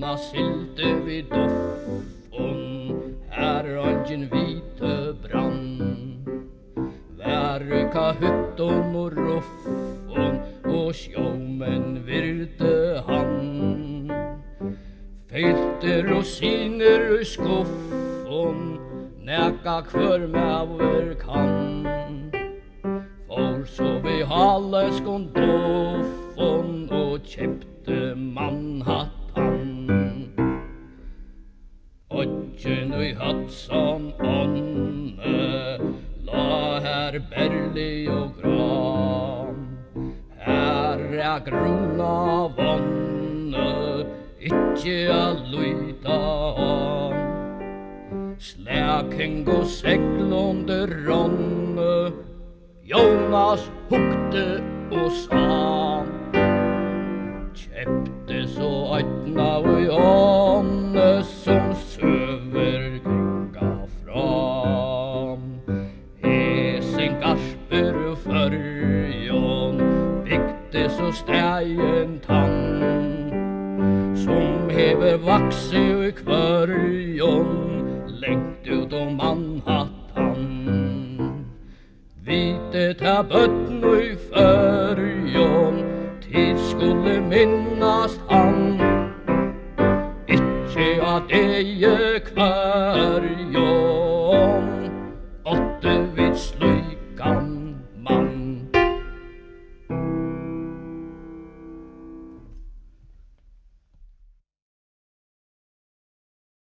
Jona silte vid doffon, här angin vite brann. Värka hytton och roffon, och sjómen virte han. Feilte rosiner i skoffon, näka kvör mäver kan. For så vi haleskon doffon, och köpte Manhattan. Odgen i Hudson ånne, la här berli och gran. Här gruna vonne, ikke a luita an. Släking och seglande ronne, Jonas hukte och sa. Köpte så öppna och ånne som söver ganga fram. Hesen gasper och förjon, byggde så stägen tann. Som hever vaxe i kvörjon, längt ut om Manhattan. Vite ta bötten i förjon, tid skulle minnas han. Ikke at eie kvörjon, åtte vid slut.